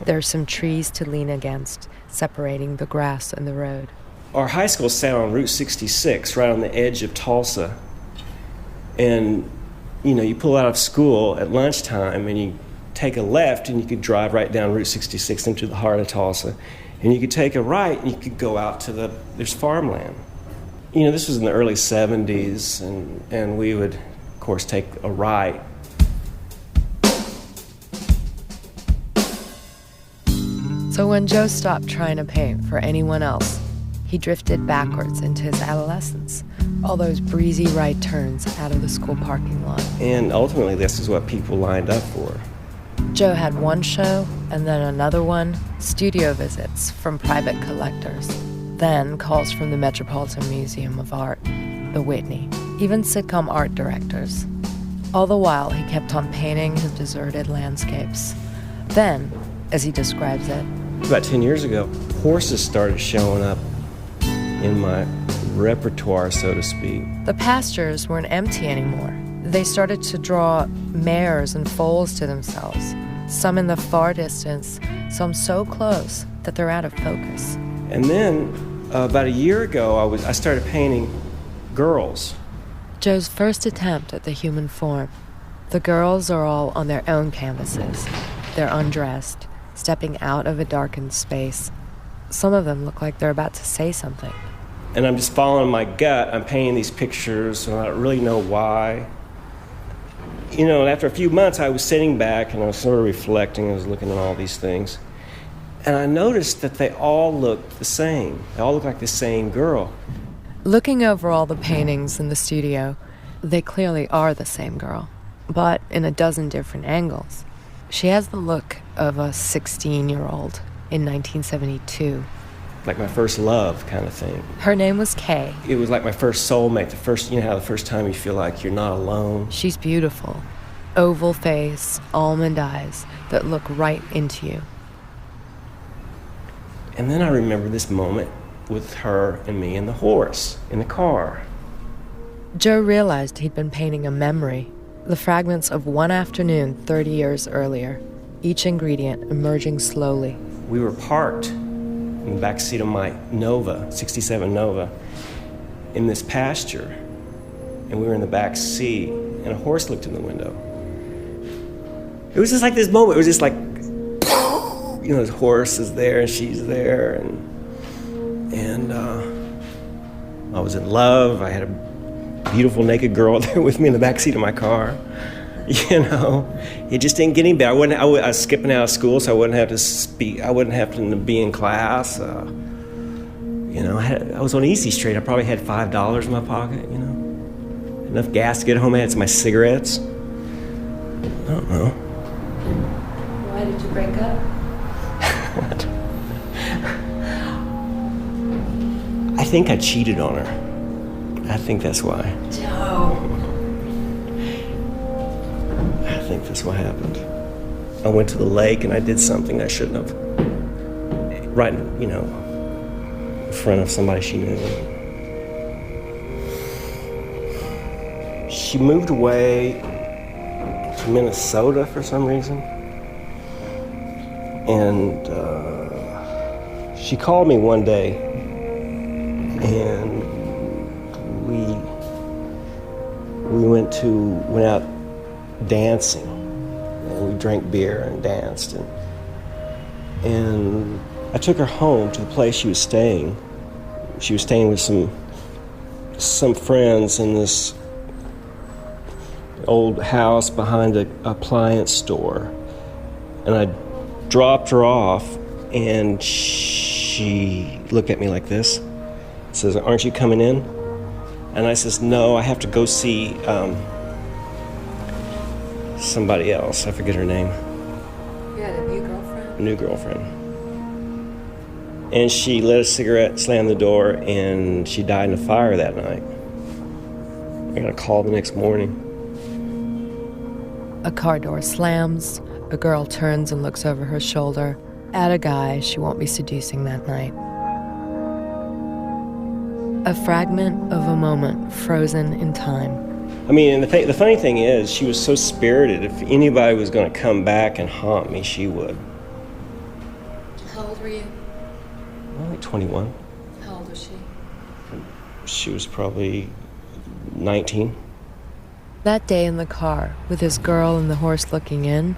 There's some trees to lean against, separating the grass and the road. Our high school sat on Route 66, right on the edge of Tulsa. And, you pull out of school at lunchtime and you take a left and you could drive right down Route 66 into the heart of Tulsa. And you could take a right and you could go out to there's farmland. This was in the early 70s, and we would, of course, take a right So when Joe stopped trying to paint for anyone else, he drifted backwards into his adolescence. All those breezy right turns out of the school parking lot. And ultimately, this is what people lined up for. Joe had one show, and then another one, studio visits from private collectors, then calls from the Metropolitan Museum of Art, the Whitney, even sitcom art directors. All the while, he kept on painting his deserted landscapes. Then, as he describes it, about 10 years ago, horses started showing up in my repertoire, so to speak. the pastures weren't empty anymore. They started to draw mares and foals to themselves, some in the far distance, some so close that they're out of focus. And then, about a year ago, I started painting girls. Joe's first attempt at the human form. The girls are all on their own canvases. They're undressed, stepping out of a darkened space. Some of them look like they're about to say something. And I'm just following my gut. I'm painting these pictures, and I don't really know why. You know, after a few months, I was sitting back, and I was sort of reflecting. I was looking at all these things. And I noticed that they all looked the same. They all looked like the same girl. Looking over all the paintings in the studio, they clearly are the same girl, but in a dozen different angles. She has the look of a 16-year-old in 1972. Like my first love kind of thing. Her name was Kay. It was like my first soulmate, the first time you feel like you're not alone. She's beautiful. Oval face, almond eyes that look right into you. And then I remember this moment with her and me and the horse in the car. Joe realized he'd been painting a memory, the fragments of one afternoon 30 years earlier, each ingredient emerging slowly. We were parked in the back seat of my Nova, 67 Nova, in this pasture. And we were in the back seat, and a horse looked in the window. It was just like this moment. It was just like, you know, this horse is there, and she's there, and I was in love. I had a beautiful naked girl there with me in the back seat of my car. You know, it just didn't get any better. I was skipping out of school, so I wouldn't have to speak. I wouldn't have to be in class. You know, I was on Easy Street. I probably had $5 in my pocket. You know, enough gas to get home. I had my cigarettes. I don't know. Why did you break up? I think I cheated on her. I think that's why. Joe. I think that's what happened. I went to the lake and I did something I shouldn't have. Right, you know, in front of somebody she knew. She moved away to Minnesota for some reason. And she called me one day, and we went out dancing, and we drank beer and danced, and I took her home to the place she was staying. She was staying with some friends in this old house behind an appliance store, and I dropped her off, and she looked at me like this, says, "Aren't you coming in?" And I says, "No, I have to go see somebody else." I forget her name. You had a new girlfriend? A new girlfriend. And she lit a cigarette, slammed the door, and she died in a fire that night. I got a call the next morning. A car door slams. A girl turns and looks over her shoulder at a guy she won't be seducing that night. A fragment of a moment frozen in time. I mean, and the funny thing is, she was so spirited. If anybody was going to come back and haunt me, she would. How old were you? Well, like 21. How old was she? She was probably 19. That day in the car, with his girl and the horse looking in,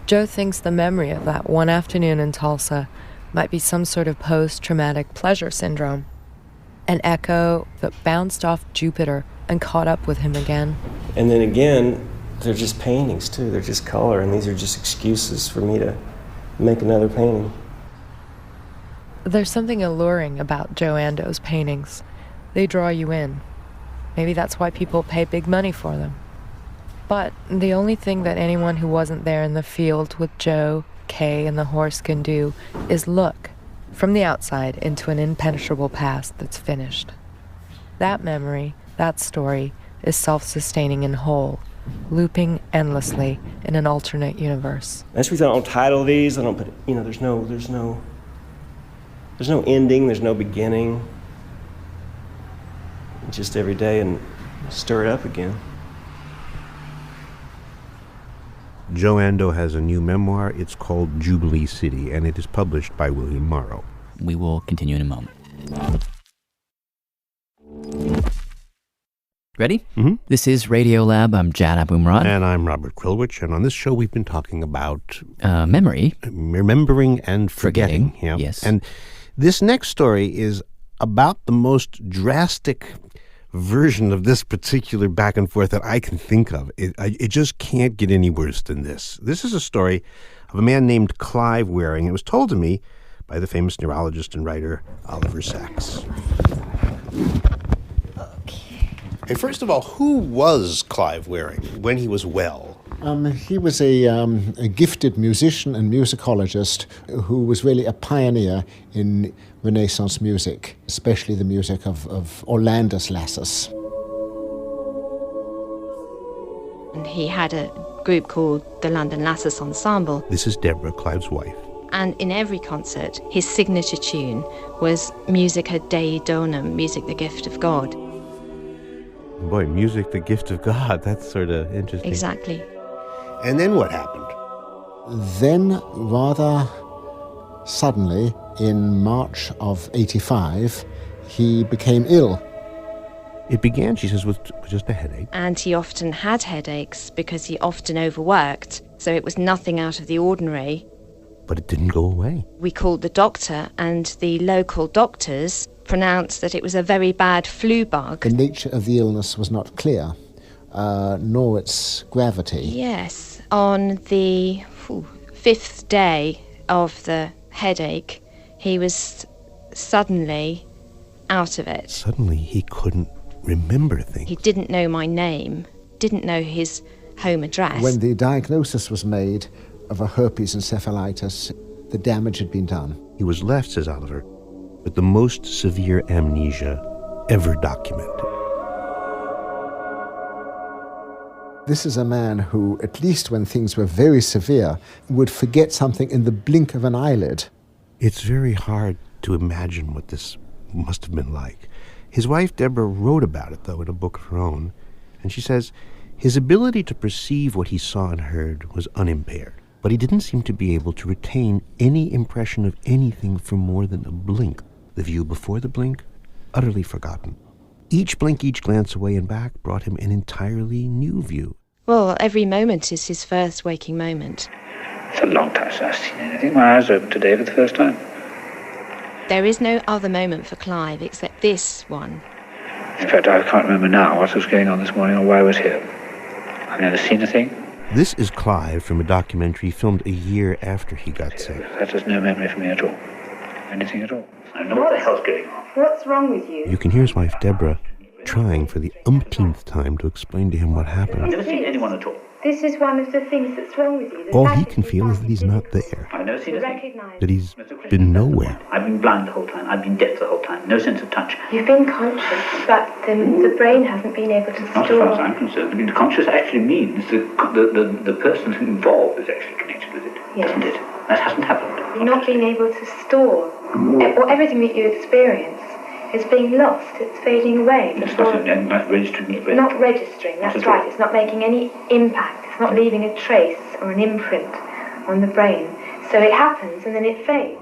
Joe thinks the memory of that one afternoon in Tulsa might be some sort of post-traumatic pleasure syndrome. An echo that bounced off Jupiter and caught up with him again. And then again, they're just paintings too. They're just color, and these are just excuses for me to make another painting. There's something alluring about Joe Ando's paintings. They draw you in. Maybe that's why people pay big money for them. But the only thing that anyone who wasn't there in the field with Joe, Kay, and the horse can do is look from the outside into an impenetrable past that's finished. That memory, that story, is self-sustaining and whole, looping endlessly in an alternate universe. That's the reason I don't title these. I don't put, there's no ending, there's no beginning. Just every day and stir it up again. Joe Ando has a new memoir. It's called Jubilee City, and it is published by William Morrow. We will continue in a moment. Ready? Mm-hmm. This is Radiolab. I'm Jad Abumrad. And I'm Robert Krulwich. And on this show, we've been talking about memory. Remembering and forgetting. Yeah. Yes. And this next story is about the most drastic version of this particular back and forth that I can think of. It just can't get any worse than this. This is a story of a man named Clive Wearing. It was told to me by the famous neurologist and writer Oliver Sacks. Hey, first of all, who was Clive Wearing when he was well? He was a gifted musician and musicologist who was really a pioneer in Renaissance music, especially the music of Orlandus Lassus. And he had a group called the London Lassus Ensemble. This is Deborah, Clive's wife. And in every concert, his signature tune was Musica Dei Donum, music the gift of God. Boy, music, the gift of God, that's sort of interesting. Exactly. And then what happened? Then, rather suddenly, in March of 85, he became ill. It began, she says, with just a headache. And he often had headaches because he often overworked, so it was nothing out of the ordinary. But it didn't go away. We called the doctor, and the local doctors pronounced that it was a very bad flu bug. The nature of the illness was not clear, nor its gravity. Yes. On the fifth day of the headache, he was suddenly out of it. Suddenly he couldn't remember things. He didn't know my name, didn't know his home address. When the diagnosis was made of a herpes encephalitis, the damage had been done. He was left, says Oliver, with the most severe amnesia ever documented. This is a man who, at least when things were very severe, would forget something in the blink of an eyelid. It's very hard to imagine what this must have been like. His wife, Deborah, wrote about it, though, in a book of her own. And she says, his ability to perceive what he saw and heard was unimpaired, but he didn't seem to be able to retain any impression of anything for more than a blink. The view before the blink, utterly forgotten. Each blink, each glance away and back brought him an entirely new view. Well, every moment is his first waking moment. It's a long time since I've seen anything. My eyes are open today for the first time. There is no other moment for Clive except this one. In fact, I can't remember now what was going on this morning or why I was here. I've never seen a thing. This is Clive from a documentary filmed a year after he got sick. That has no memory for me at all. Anything at all. I don't know what the hell's going on. What's wrong with you? You can hear his wife, Deborah, trying for the umpteenth time to explain to him what happened. I've never seen anyone at all. This is one of the things that's wrong with you. All he can feel is that he's not there, I've never seen a thing. that he's been nowhere. I've been blind the whole time. I've been deaf the whole time. No sense of touch. You've been conscious, but the brain hasn't been able to Not as store. far as I'm concerned. I mean, conscious actually means the person involved is actually connected with it, doesn't it? That hasn't happened. You've not been able to store. Or everything that you experience is being lost. It's fading away. It's not registering. It's not registering, that's right. It's not making any impact. It's not leaving a trace or an imprint on the brain. So it happens and then it fades.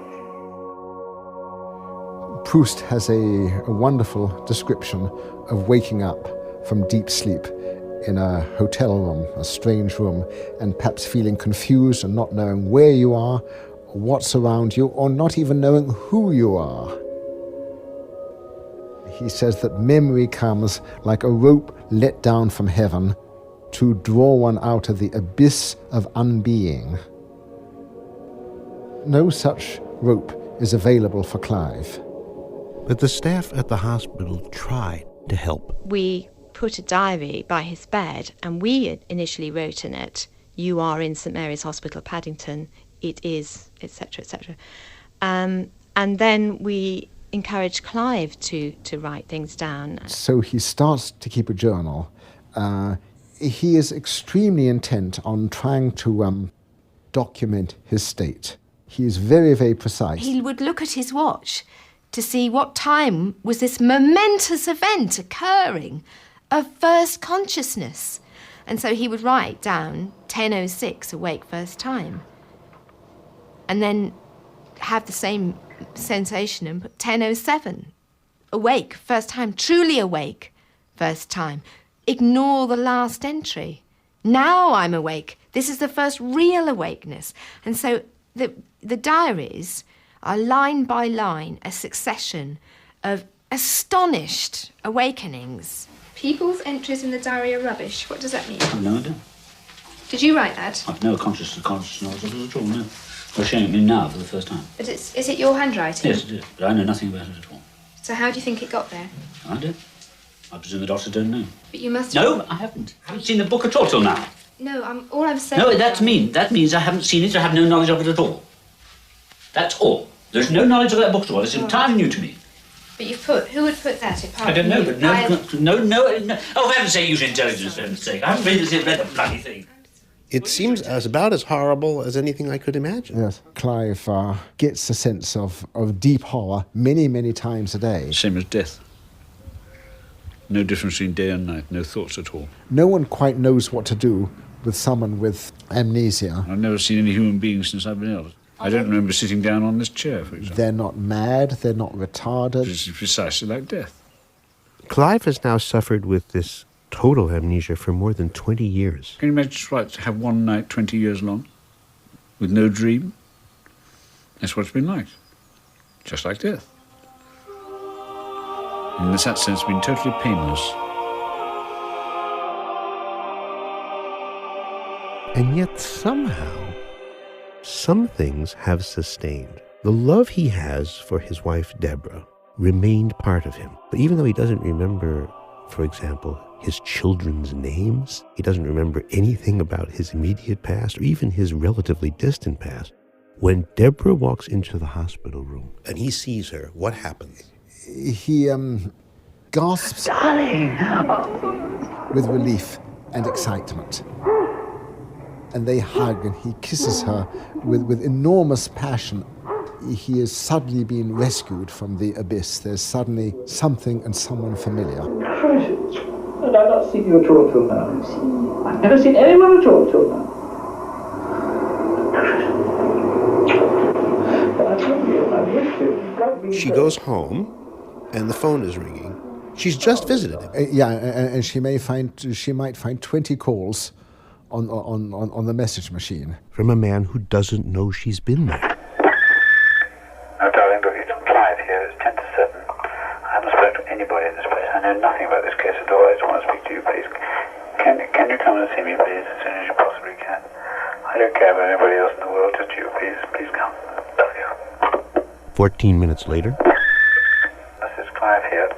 Proust has a wonderful description of waking up from deep sleep in a hotel room, a strange room, and perhaps feeling confused and not knowing where you are, what's around you, or not even knowing who you are. He says that memory comes like a rope let down from heaven to draw one out of the abyss of unbeing. No such rope is available for Clive. But the staff at the hospital tried to help. We put a diary by his bed, and we initially wrote in it, "You are in St Mary's Hospital, Paddington. It is," etc., etc. And then we encouraged Clive to write things down. So he starts to keep a journal. He is extremely intent on trying to document his state. He is very, very precise. He would look at his watch to see what time was this momentous event occurring of first consciousness. And so he would write down 10:06, awake first time. And then have the same sensation and put 10:07, awake first time, truly awake first time. Ignore the last entry. Now I'm awake. This is the first real awakeness. And so the diaries are line by line a succession of astonished awakenings. People's entries in the diary are rubbish. What does that mean? I've no idea. Did you write that? I've no conscious knowledge of it at all, no. You're showing it me now for the first time. But is it your handwriting? Yes, it is. But I know nothing about it at all. So how do you think it got there? I do. I presume the doctor don't know. But you must... No, I haven't. I haven't seen the book at all till now. No, all I'm saying... No, that means I haven't seen it, I have no knowledge of it at all. That's all. There's no knowledge of that book at all. It's entirely new to me. But you've put... Who would put that apart? I don't know, but no. Oh, for heaven's sake, use intelligence, for heaven's sake. I haven't read the bloody thing. It seems about as horrible as anything I could imagine. Yes, Clive gets a sense of deep horror many, many times a day. Same as death. No difference between day and night, no thoughts at all. No one quite knows what to do with someone with amnesia. I've never seen any human beings since I've been ill. I don't remember sitting down on this chair, for example. They're not mad, they're not retarded. It's precisely like death. Clive has now suffered with this total amnesia for more than 20 years. Can you imagine what to have one night 20 years long? With no dream? That's what it's been like. Just like death. In that sense, it's been totally painless. And yet somehow, some things have sustained. The love he has for his wife, Deborah, remained part of him. But even though he doesn't remember, for example, his children's names, he doesn't remember anything about his immediate past or even his relatively distant past. When Deborah walks into the hospital room and he sees her, what happens? He gasps, Darling! with relief and excitement. And they hug and he kisses her with enormous passion. He has suddenly been rescued from the abyss. There's suddenly something and someone familiar. Precious. And I've not seen you at all till now. I've never seen anyone at all till now. But I love you. I miss you. Got me She so. goes home and the phone is ringing. She's just visited him. And she might find 20 calls on the message machine. From a man who doesn't know she's been there. No, darling, look, it's Clive here. It's 10 to 7. I haven't spoken to anybody in this place. I know nothing about this case at all. I just want to speak to you, please. Can you come and see me, please, as soon as you possibly can? I don't care about anybody else in the world, just you, please. Please come. Love you. 14 minutes later. This is Clive here.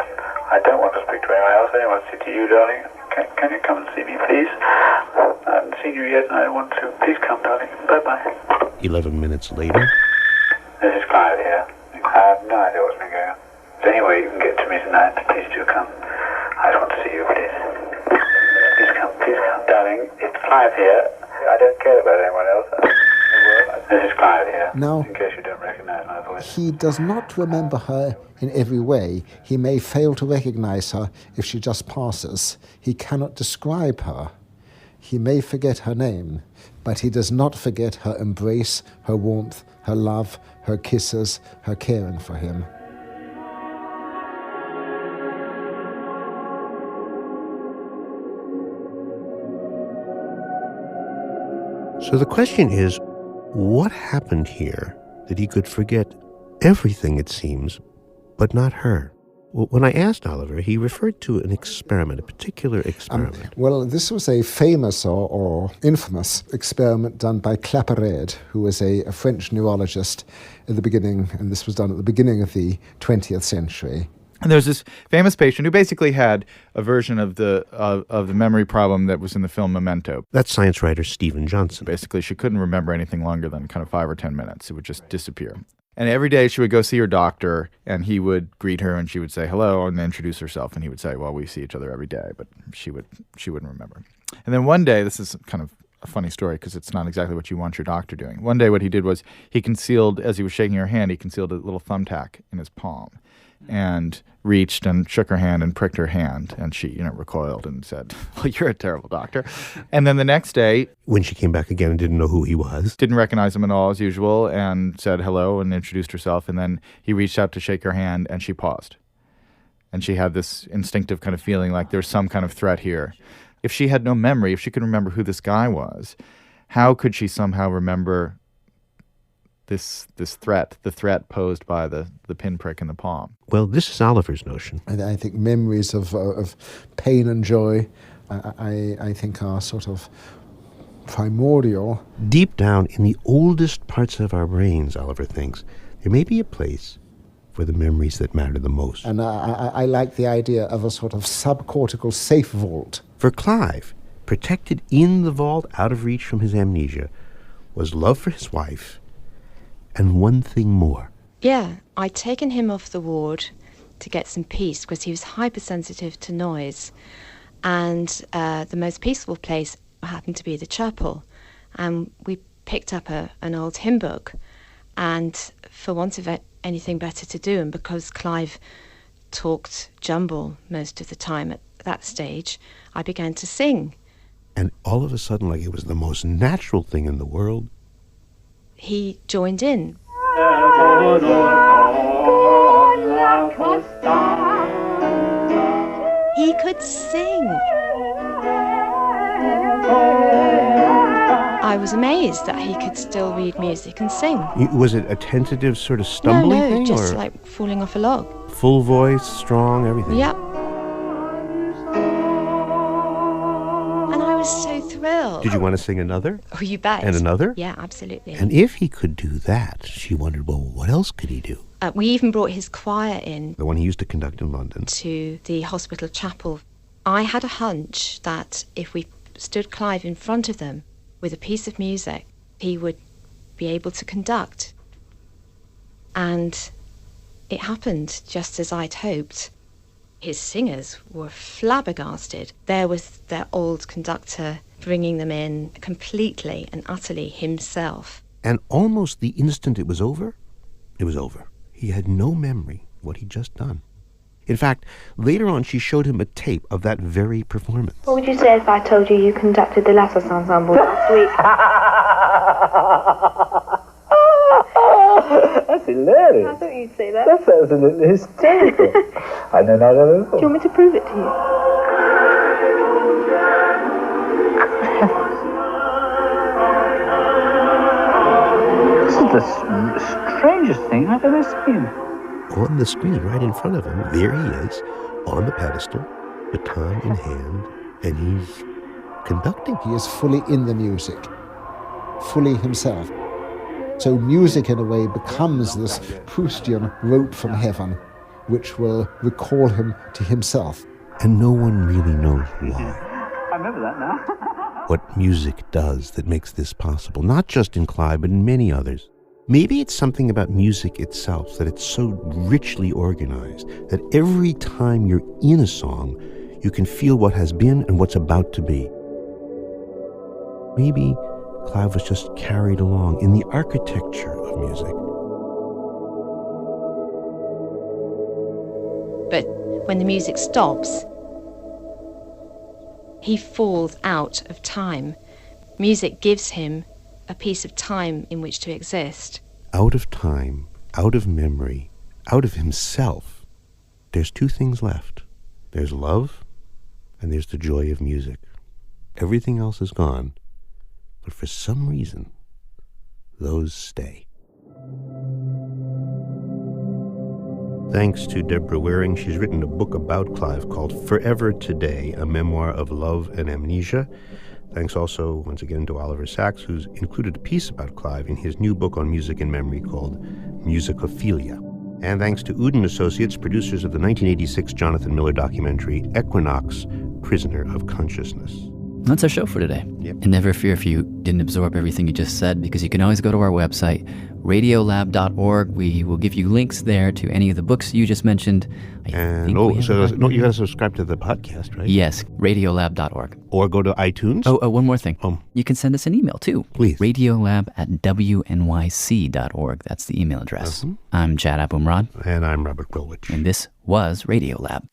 I don't want to speak to anyone else. I only want to speak to you, darling. Can you come and see me, please? I haven't seen you yet, and I want to. Please come, darling. Bye-bye. 11 minutes later. This is Clive here. I have no idea what's been going on. Is there any way you can get to me tonight? Please do come. I just want to see you, please. Please come, darling. It's Clive here. I don't care about anyone else in the world. This is Clive here. Now, in case you don't recognize my voice. he does not remember her in every way. He may fail to recognize her if she just passes. He cannot describe her. He may forget her name, but he does not forget her embrace, her warmth, her love, her kisses, her caring for him. So the question is, what happened here that he could forget everything, it seems, but not her? Well, when I asked Oliver, he referred to an experiment, a particular experiment. Well, this was a famous or infamous experiment done by Claparède, who was a French neurologist at the beginning, and this was done at the beginning of the 20th century. And there's this famous patient who basically had a version of the memory problem that was in the film Memento. That's science writer Stephen Johnson. Basically, she couldn't remember anything longer than kind of 5 or 10 minutes. It would just disappear. And every day she would go see her doctor, and he would greet her, and she would say hello and introduce herself, and he would say, well, we see each other every day, but she wouldn't remember. And then one day, this is kind of a funny story because it's not exactly what you want your doctor doing. One day what he did was he concealed, as he was shaking her hand, he concealed a little thumbtack in his palm and reached and shook her hand and pricked her hand, and she, recoiled and said, well, you're a terrible doctor. And then the next day, when she came back again and didn't know who he was, didn't recognize him at all as usual, and said hello and introduced herself, and then he reached out to shake her hand, and she paused. And she had this instinctive kind of feeling like there's some kind of threat here. If she had no memory, if she could remember who this guy was, how could she somehow remember this threat, the threat posed by the pinprick in the palm? Well, this is Oliver's notion. I think memories of pain and joy, I think, are sort of primordial. Deep down in the oldest parts of our brains, Oliver thinks, there may be a place for the memories that matter the most. And I like the idea of a sort of subcortical safe vault. For Clive, protected in the vault out of reach from his amnesia, was love for his wife and one thing more. Yeah, I'd taken him off the ward to get some peace because he was hypersensitive to noise. And the most peaceful place happened to be the chapel. And we picked up an old hymn book. And for want of anything better to do, and because Clive talked jumble most of the time at that stage, I began to sing. And all of a sudden, like it was the most natural thing in the world, he joined in. He could sing. I was amazed that he could still read music and sing. Was it a tentative sort of stumbling thing? No, just or like falling off a log. Full voice, strong, everything? Yep. And I was so thrilled. Did you want to sing another? Oh, you bet. And another? Yeah, absolutely. And if he could do that, she wondered, well, what else could he do? We even brought his choir in. The one he used to conduct in London. To the hospital chapel. I had a hunch that if we stood Clive in front of them with a piece of music, he would be able to conduct. And it happened just as I'd hoped. His singers were flabbergasted. There was their old conductor bringing them in completely and utterly himself. And almost the instant it was over, He had no memory of what he'd just done. In fact, later on she showed him a tape of that very performance. What would you say if I told you conducted the Lassos ensemble last week? That's hilarious. I thought you'd say that. That's absolutely hysterical. I know not at all. Do you want me to prove it to you? This is the strangest thing I've ever seen. On the screen right in front of him, there he is, on the pedestal, baton in hand, and he's conducting. He is fully in the music, fully himself. So music, in a way, becomes this Proustian rope from heaven, which will recall him to himself. And no one really knows why. I remember that now. What music does that makes this possible, not just in Clive, but in many others. Maybe it's something about music itself, that it's so richly organized, that every time you're in a song, you can feel what has been and what's about to be. Maybe Clive was just carried along in the architecture of music. But when the music stops, he falls out of time. Music gives him a piece of time in which to exist. Out of time, out of memory, out of himself, there's two things left. There's love, and there's the joy of music. Everything else is gone, but for some reason, those stay. Thanks to Deborah Wearing. She's written a book about Clive called Forever Today, a memoir of love and amnesia. Thanks also, once again, to Oliver Sacks, who's included a piece about Clive in his new book on music and memory called Musicophilia. And thanks to Uden Associates, producers of the 1986 Jonathan Miller documentary Equinox, Prisoner of Consciousness. That's our show for today. Yep. And never fear if you didn't absorb everything you just said, because you can always go to our website, radiolab.org. We will give you links there to any of the books you just mentioned. You got to subscribe to the podcast, right? Yes, radiolab.org. Or go to iTunes. Oh, one more thing. You can send us an email, too. Please. radiolab@wnyc.org. That's the email address. I'm Chad Abumrad. And I'm Robert Wilwich. And this was Radiolab.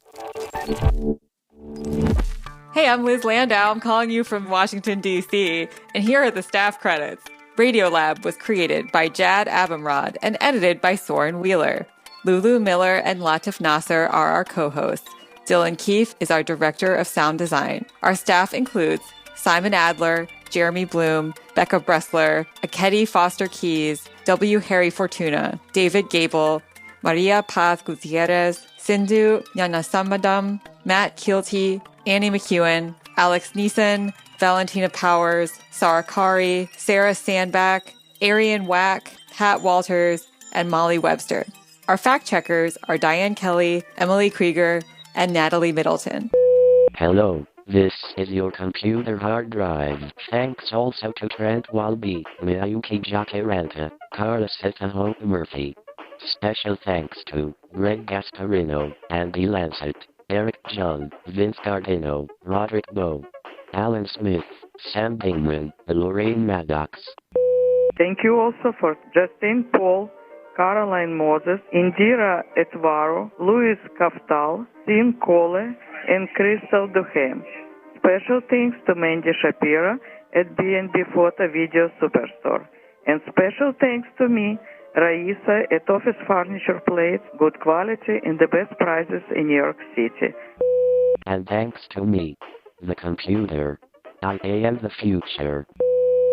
Hey, I'm Liz Landau. I'm calling you from Washington, D.C., and here are the staff credits. Radiolab was created by Jad Abumrad and edited by Soren Wheeler. Lulu Miller and Latif Nasser are our co-hosts. Dylan Keefe is our director of sound design. Our staff includes Simon Adler, Jeremy Bloom, Becca Bressler, Akedi Foster Keys, W. Harry Fortuna, David Gable, Maria Paz Gutierrez, Sindhu Nyanasamadam, Matt Keelty, Annie McEwen, Alex Neeson, Valentina Powers, Sarah Kari, Sarah Sandback, Arian Wack, Pat Walters, and Molly Webster. Our fact checkers are Diane Kelly, Emily Krieger, and Natalie Middleton. Hello, this is your computer hard drive. Thanks also to Trent Walby, Miyuki Jacaranta, Carlos Hope Murphy. Special thanks to Greg Gasparino, Andy Lancet, Eric John, Vince Cardino, Roderick Bowe, Alan Smith, Sam Bingman, and Lorraine Maddox. Thank you also for Justine Paul, Caroline Moses, Indira Etvaro, Louis Kaftal, Tim Cole, and Crystal Duhem. Special thanks to Mandy Shapira at B&B Photo Video Superstore. And special thanks to me, Raisa at Office Furniture Plates, good quality and the best prices in New York City. And thanks to me, the computer. I am the future.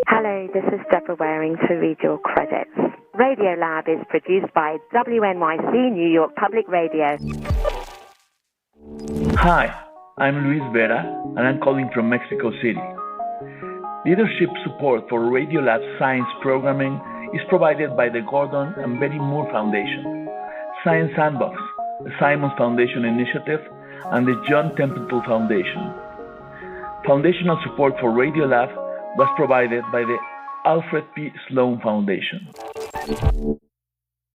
Hello, this is Deborah Waring to read your credits. Radiolab is produced by WNYC New York Public Radio. Hi, I'm Luis Vera, and I'm calling from Mexico City. Leadership support for Radiolab science programming is provided by the Gordon and Betty Moore Foundation, Science Sandbox, the Simons Foundation Initiative, and the John Templeton Foundation. Foundational support for Radiolab was provided by the Alfred P. Sloan Foundation.